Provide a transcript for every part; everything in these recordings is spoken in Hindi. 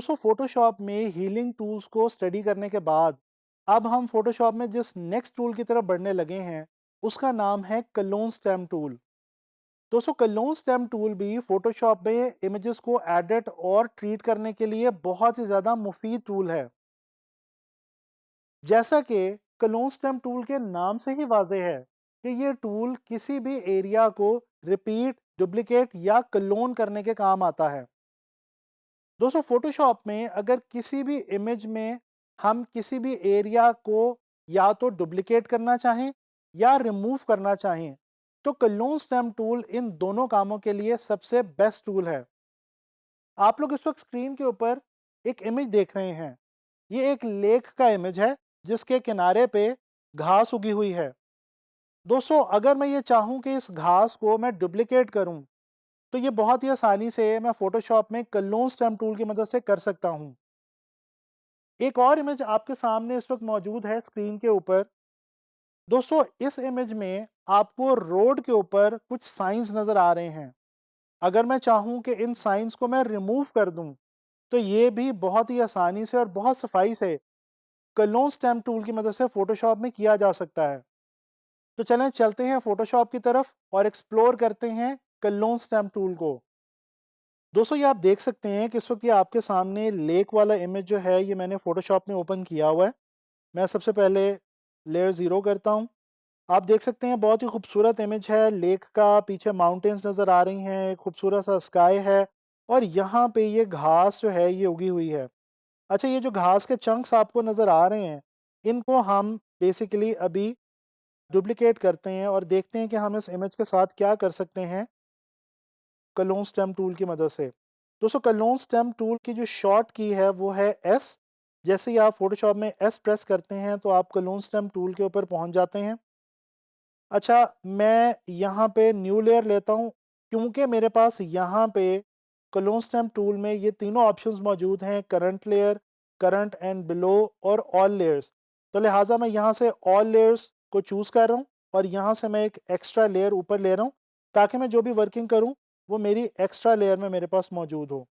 दोस्तों फोटोशॉप में हीलिंग टूल्स को स्टडी करने के बाद अब हम फोटोशॉप में जिस नेक्स्ट टूल की तरफ बढ़ने लगे हैं उसका नाम है कलोन स्टैम्प टूल। दोस्तों कलोन स्टैम्प टूल भी फोटोशॉप में इमेजेस को एडिट और ट्रीट करने के लिए बहुत ही ज़्यादा मुफीद टूल है। जैसा कि कलोन स्टैम्प टूल के नाम से ही वाज़ेह है कि ये टूल किसी भी एरिया को रिपीट, डुप्लीकेट या क्लोन करने के काम आता है। दोस्तों फोटोशॉप में अगर किसी भी इमेज में हम किसी भी एरिया को या तो डुप्लीकेट करना चाहें या रिमूव करना चाहें तो क्लोन स्टैम्प टूल इन दोनों कामों के लिए सबसे बेस्ट टूल है। आप लोग इस वक्त स्क्रीन के ऊपर एक इमेज देख रहे हैं। ये एक लेक का इमेज है जिसके किनारे पे घास उगी हुई है। दोस्तों अगर मैं ये चाहूँ कि इस घास को मैं डुप्लीकेट करूँ तो ये बहुत ही आसानी से मैं फोटोशॉप में क्लोन स्टैम्प टूल की मदद से कर सकता हूँ। एक और इमेज आपके सामने इस वक्त मौजूद है स्क्रीन के ऊपर। दोस्तों इस इमेज में आपको रोड के ऊपर कुछ साइंस नजर आ रहे हैं। अगर मैं चाहूं कि इन साइंस को मैं रिमूव कर दूं तो ये भी बहुत ही आसानी से और बहुत सफाई से क्लोन स्टैम्प टूल की मदद से फोटोशॉप में किया जा सकता है। तो चलें चलते हैं फोटोशॉप की तरफ और एक्सप्लोर करते हैं क्लोन स्टैम्प टूल को। दोस्तों ये आप देख सकते हैं कि इस वक्त ये आपके सामने लेक वाला इमेज जो है ये मैंने फोटोशॉप में ओपन किया हुआ है। मैं सबसे पहले लेयर ज़ीरो करता हूँ। आप देख सकते हैं बहुत ही खूबसूरत इमेज है लेक का, पीछे माउंटेन्स नज़र आ रही हैं, खूबसूरत सा स्काई है और यहाँ पे ये घास जो है ये उगी हुई है। अच्छा ये जो घास के चंक्स आपको नज़र आ रहे हैं इनको हम बेसिकली अभी डुप्लीकेट करते हैं और देखते हैं कि हम इस इमेज के साथ क्या कर सकते हैं क्लोन स्टैम्प टूल की मदद से। दोस्तों क्लोन स्टैम्प टूल की जो शॉर्ट की है वो है एस। जैसे ही आप फोटोशॉप में एस प्रेस करते हैं तो आप क्लोन स्टैम्प टूल के ऊपर पहुंच जाते हैं। अच्छा मैं यहाँ पे न्यू लेयर लेता हूँ क्योंकि मेरे पास यहाँ पे क्लोन स्टैम्प टूल में ये तीनों ऑप्शंस मौजूद हैं, current layer, current and below और ऑल लेयर्स। तो लिहाजा मैं यहाँ से ऑल लेयर्स को चूज़ कर रहा हूँ और यहाँ से मैं एक एक्स्ट्रा लेयर ऊपर ले रहा हूँ ताकि मैं जो भी वर्किंग करूँ वो मेरी एक्स्ट्रा लेयर में मेरे पास मौजूद हो।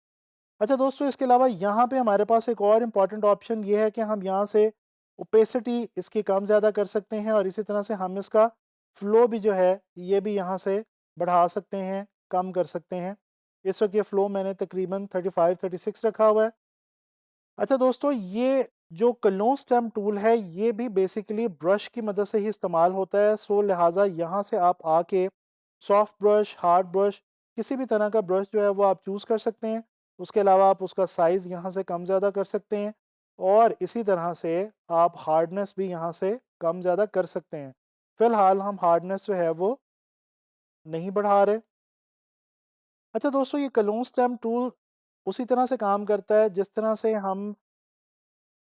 अच्छा दोस्तों इसके अलावा यहाँ पे हमारे पास एक और इम्पॉर्टेंट ऑप्शन ये है कि हम यहाँ से ओपेसिटी इसकी कम ज़्यादा कर सकते हैं और इसी तरह से हम इसका फ़्लो भी जो है ये भी यहाँ से बढ़ा सकते हैं, कम कर सकते हैं। इस वक्त ये फ़्लो मैंने तकरीबन 35-36 रखा हुआ है। अच्छा दोस्तों ये जो क्लोन स्टैम्प टूल है ये भी बेसिकली ब्रश की मदद से ही इस्तेमाल होता है। सो लिहाजा यहाँ से आप आके सॉफ्ट ब्रश, हार्ड ब्रश, किसी भी तरह का ब्रश जो है वो आप चूज़ कर सकते हैं। उसके अलावा आप उसका साइज़ यहाँ से कम ज़्यादा कर सकते हैं और इसी तरह से आप हार्डनेस भी यहाँ से कम ज़्यादा कर सकते हैं। फ़िलहाल हम हार्डनेस जो है वो नहीं बढ़ा रहे। अच्छा दोस्तों ये क्लोन स्टैम्प टूल उसी तरह से काम करता है जिस तरह से हम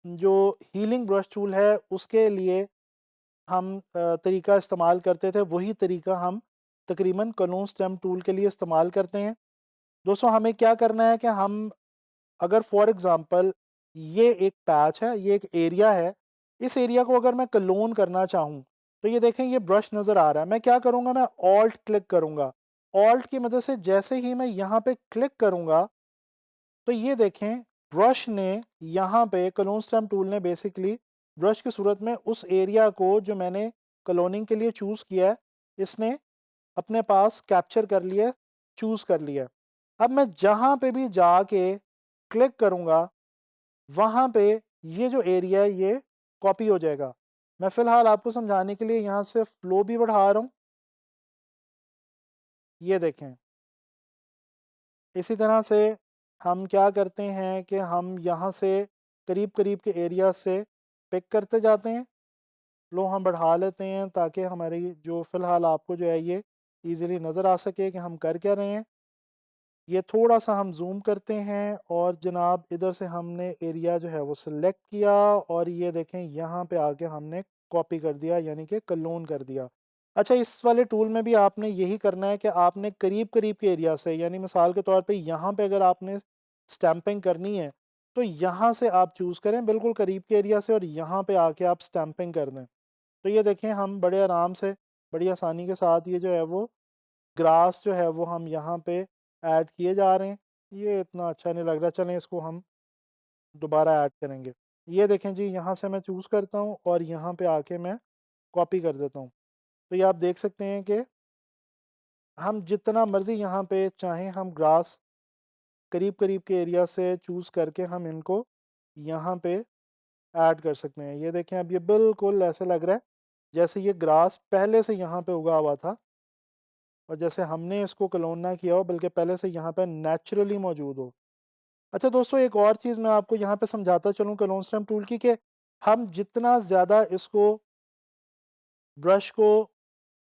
जो हीलिंग ब्रश टूल है उसके लिए हम तरीका इस्तेमाल करते थे वही तरीका हम तकरीबन क्लोन स्टैम्प टूल के लिए इस्तेमाल करते हैं। दोस्तों हमें क्या करना है कि हम अगर फॉर एग्ज़ाम्पल ये एक पैच है, ये एक एरिया है, इस एरिया को अगर मैं क्लोन करना चाहूँ तो ये देखें ये ब्रश नज़र आ रहा है। मैं क्या करूँगा, मैं ऑल्ट क्लिक करूँगा। ऑल्ट की मदद से जैसे ही मैं यहाँ पे क्लिक करूँगा तो ये देखें ब्रश ने यहाँ पे क्लोन स्टैम्प टूल ने बेसिकली ब्रश की सूरत में उस एरिया को जो मैंने क्लोनिंग के लिए चूज़ किया है इसने अपने पास कैप्चर कर लिया, चूज़ कर लिया। अब मैं जहाँ पे भी जाके क्लिक करूँगा वहाँ पे ये जो एरिया है ये कॉपी हो जाएगा। मैं फ़िलहाल आपको समझाने के लिए यहाँ से फ्लो भी बढ़ा रहा हूँ। ये देखें इसी तरह से हम क्या करते हैं कि हम यहाँ से करीब-करीब के एरिया से पिक करते जाते हैं। फ़्लो हम बढ़ा लेते हैं ताकि हमारी जो फ़िलहाल आपको जो है ये ईज़िली नज़र आ सके कि हम कर क्या रहे हैं। ये थोड़ा-सा हम ज़ूम करते हैं और जनाब इधर से हमने एरिया जो है वो सिलेक्ट किया और ये देखें यहाँ पे आके हमने कॉपी कर दिया यानी कि क्लोन कर दिया। अच्छा इस वाले टूल में भी आपने यही करना है कि आपने करीब-करीब के एरिया से यानी मिसाल के तौर पे यहाँ पे अगर आपने स्टैंपिंग करनी है तो यहाँ से आप चूज़ करें बिल्कुल करीब के एरिया से और यहाँ पे आके आप स्टैंपिंग कर दें। तो ये देखें हम बड़े आराम से, बड़ी आसानी के साथ ये जो है वो ग्रास जो है वो हम यहाँ पे ऐड किए जा रहे हैं। ये इतना अच्छा नहीं लग रहा, चलें इसको हम दोबारा ऐड करेंगे। ये देखें जी, यहाँ से मैं चूज़ करता हूँ और यहाँ पे आके मैं कॉपी कर देता हूँ। तो ये आप देख सकते हैं कि हम जितना मर्ज़ी यहाँ पे चाहें हम ग्रास करीब-करीब के एरिया से चूज़ करके हम इनको यहाँ पे ऐड कर सकते हैं। ये देखें, अब ये बिल्कुल ऐसे लग रहा है जैसे ये ग्रास पहले से यहाँ पे उगा हुआ था और जैसे हमने इसको क्लोन ना किया हो, बल्कि पहले से यहाँ पे नेचुरली मौजूद हो। अच्छा दोस्तों, एक और चीज़ मैं आपको यहाँ पे समझाता चलूँ क्लोन स्टेम टूल की, कि हम जितना ज़्यादा इसको ब्रश को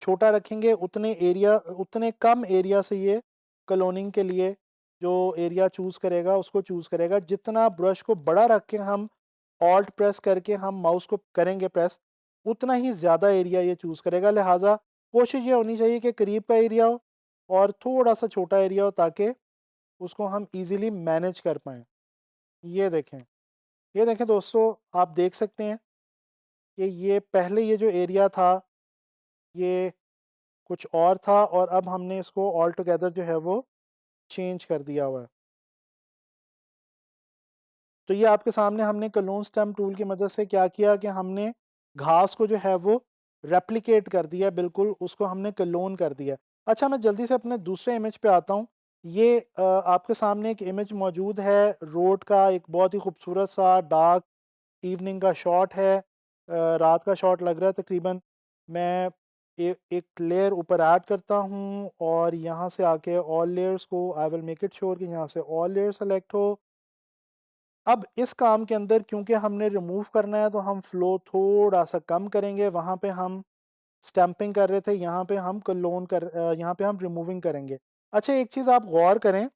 छोटा रखेंगे उतने कम एरिया से ये क्लोनिंग के लिए जो एरिया चूज़ करेगा उसको चूज़ करेगा। जितना ब्रश को बड़ा रख के हम ऑल्ट प्रेस करके हम माउस को करेंगे प्रेस, उतना ही ज़्यादा एरिया ये चूज़ करेगा। लिहाजा कोशिश ये होनी चाहिए कि करीब का एरिया हो और थोड़ा सा छोटा एरिया हो, ताकि उसको हम ईज़िली मैनेज कर पाएँ। ये देखें, ये देखें दोस्तों, आप देख सकते हैं कि ये पहले ये जो एरिया था ये कुछ और था और अब हमने इसको ऑल टुगेदर जो है वो चेंज कर दिया हुआ है। तो ये आपके सामने हमने क्लोन स्टेम टूल की मदद से क्या किया कि हमने घास को जो है वो रेप्लिकेट कर दिया, बिल्कुल उसको हमने क्लोन कर दिया। अच्छा, मैं जल्दी से अपने दूसरे इमेज पे आता हूँ। ये आपके सामने एक इमेज मौजूद है रोड का, एक बहुत ही खूबसूरत सा डार्क इवनिंग का शॉट है। रात का शॉट लग रहा है तकरीबन। मैं एक लेयर ऊपर ऐड करता हूँ और यहाँ से आके ऑल लेयर्स को I will make it sure कि यहाँ से ऑल लेयर सेलेक्ट हो। अब इस काम के अंदर क्योंकि हमने रिमूव करना है तो हम फ्लो थोड़ा सा कम करेंगे। वहाँ पे हम स्टैंपिंग कर रहे थे, यहाँ पे हम रिमूविंग करेंगे। अच्छा, एक चीज़ आप गौर करें,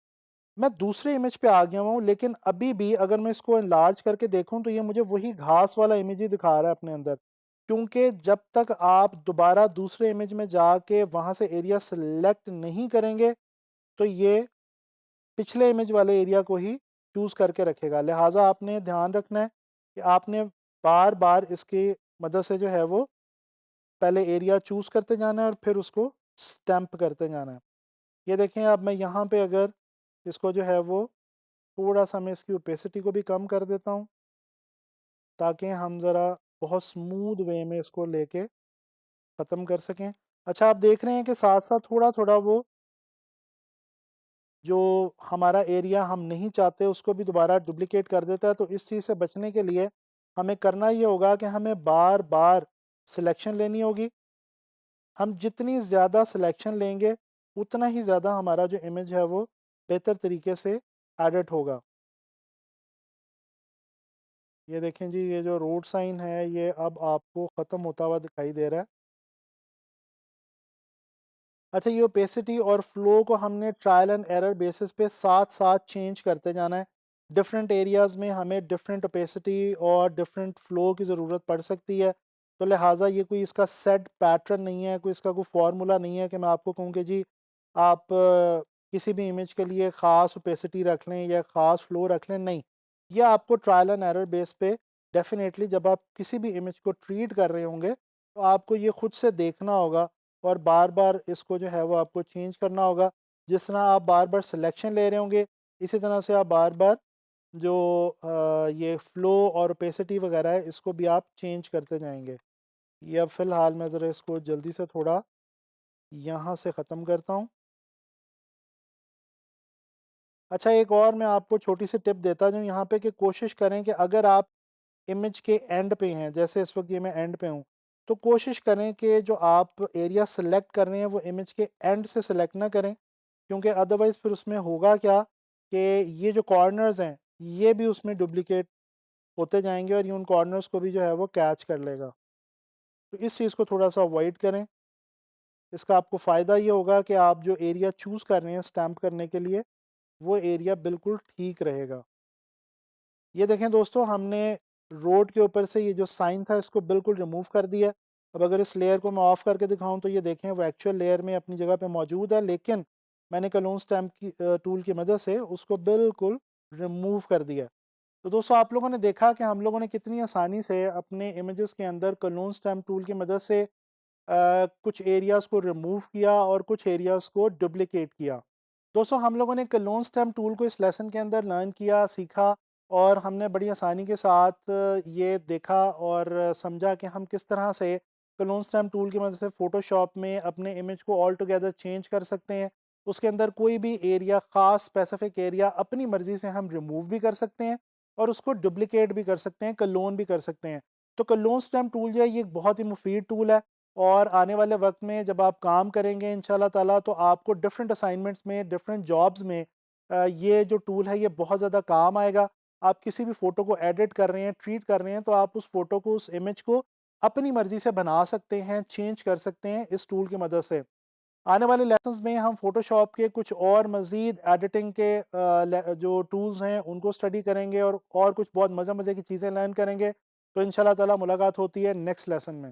मैं दूसरे इमेज पे आ गया हूँ लेकिन अभी भी अगर मैं इसको एनलार्ज करके देखूँ तो ये मुझे वही घास वाला इमेज ही दिखा रहा है अपने अंदर। क्योंकि जब तक आप दोबारा दूसरे इमेज में जाके वहाँ से एरिया सेलेक्ट नहीं करेंगे तो ये पिछले इमेज वाले एरिया को ही चूज़ करके रखेगा। लिहाजा आपने ध्यान रखना है कि आपने बार बार इसकी मदद से जो है वो पहले एरिया चूज़ करते जाना है और फिर उसको स्टैंप करते जाना है। ये देखें, अब मैं यहाँ पे अगर इसको जो है वो थोड़ा सा मैं इसकी ओपेसिटी को भी कम कर देता हूँ, ताकि हम ज़रा बहुत स्मूथ वे में इसको लेके ख़त्म कर सकें। अच्छा, आप देख रहे हैं कि साथ साथ थोड़ा थोड़ा वो जो हमारा एरिया हम नहीं चाहते उसको भी दोबारा डुप्लिकेट कर देता है। तो इस चीज़ से बचने के लिए हमें करना ये होगा कि हमें बार बार सिलेक्शन लेनी होगी। हम जितनी ज़्यादा सिलेक्शन लेंगे उतना ही ज़्यादा हमारा जो इमेज है वो बेहतर तरीके से एडिट होगा। ये देखें जी, ये जो रोड साइन है ये अब आपको ख़त्म होता हुआ दिखाई दे रहा है। अच्छा, ये ओपेसिटी और फ्लो को हमने ट्रायल एंड एरर बेसिस पे साथ साथ चेंज करते जाना है। डिफरेंट एरियाज़ में हमें डिफरेंट ओपेसिटी और डिफरेंट फ्लो की ज़रूरत पड़ सकती है। तो लिहाजा ये कोई इसका सेट पैटर्न नहीं है, कोई इसका कोई फार्मूला नहीं है कि मैं आपको कहूँ कि जी आप किसी भी इमेज के लिए ख़ास ओपेसिटी रख लें या ख़ास फ्लो रख लें, नहीं। ये आपको ट्रायल एंड एरर बेस पे डेफिनेटली जब आप किसी भी इमेज को ट्रीट कर रहे होंगे तो आपको ये खुद से देखना होगा और बार-बार इसको जो है वो आपको चेंज करना होगा। जिस तरह आप बार-बार सिलेक्शन ले रहे होंगे, इसी तरह से आप बार-बार जो ये फ्लो और ओपेसिटी वगैरह है, इसको भी आप चेंज करते जाएँगे। ये अब फ़िलहाल मैं ज़रा इसको जल्दी से थोड़ा यहाँ से ख़त्म करता हूँ। अच्छा, एक और मैं आपको छोटी-सी टिप देता जाऊँ यहाँ पे कि कोशिश करें कि अगर आप इमेज के एंड पे हैं, जैसे इस वक़्त ये मैं एंड पे हूँ, तो कोशिश करें कि जो आप एरिया सेलेक्ट कर रहे हैं वो इमेज के एंड से सेलेक्ट ना करें। क्योंकि अदरवाइज़ फिर उसमें होगा क्या कि ये जो कॉर्नर्स हैं, ये भी उसमें डुप्लिकेट होते जाएँगे और ये उन कॉर्नर्स को भी जो है वो कैच कर लेगा। तो इस चीज़ को थोड़ा-सा अवॉइड करें। इसका आपको फ़ायदा ये होगा कि आप जो एरिया चूज़ कर रहे हैं स्टैम्प करने के लिए, वो एरिया बिल्कुल ठीक रहेगा। ये देखें दोस्तों, हमने रोड के ऊपर से ये जो साइन था इसको बिल्कुल रिमूव कर दिया। अब अगर इस लेयर को मैं ऑफ़ करके दिखाऊँ तो ये देखें वो एक्चुअल लेयर में अपनी जगह पे मौजूद है, लेकिन मैंने क्लोन स्टैम्प की टूल की मदद से उसको बिल्कुल रिमूव कर दिया। तो दोस्तों, आप लोगों ने देखा कि हम लोगों ने कितनी आसानी से अपने इमेजेस के अंदर क्लोन स्टैम्प टूल की मदद से कुछ एरियाज़ को रिमूव किया और कुछ एरियाज़ को डुप्लिकेट किया। दोस्तों, हम लोगों ने क्लोन स्टैम्प टूल को इस लेसन के अंदर लर्न किया, सीखा और हमने बड़ी आसानी के साथ ये देखा और समझा कि हम किस तरह से क्लोन स्टैम्प टूल की मदद से फ़ोटोशॉप में अपने इमेज को ऑल टुगेदर चेंज कर सकते हैं। उसके अंदर कोई भी एरिया, ख़ास स्पेसिफ़िक एरिया अपनी मर्ज़ी से हम रिमूव भी कर सकते हैं और उसको डुप्लिकेट भी कर सकते हैं, क्लोन भी कर सकते हैं। तो क्लोन स्टैम्प टूल जो है ये एक बहुत ही मुफ़ीद टूल है और आने वाले वक़्त में जब आप काम करेंगे इंशाल्लाह ताला तो आपको डिफ़रेंट असाइनमेंट्स में, डिफ़रेंट जॉब्स में ये जो टूल है ये बहुत ज़्यादा काम आएगा। आप किसी भी फ़ोटो को एडिट कर रहे हैं, ट्रीट कर रहे हैं, तो आप उस फ़ोटो को, उस इमेज को अपनी मर्ज़ी से बना सकते हैं, चेंज कर सकते हैं इस टूल की मदद से। आने वाले लेसन्स में हम फ़ोटोशॉप के कुछ और मज़ीद एडिटिंग के जो टूल्स हैं, उनको स्टडी करेंगे और कुछ बहुत मज़े-मज़े की चीज़ें लर्न करेंगे। तो इंशाल्लाह ताला मुलाकात होती है नेक्स्ट लेसन में।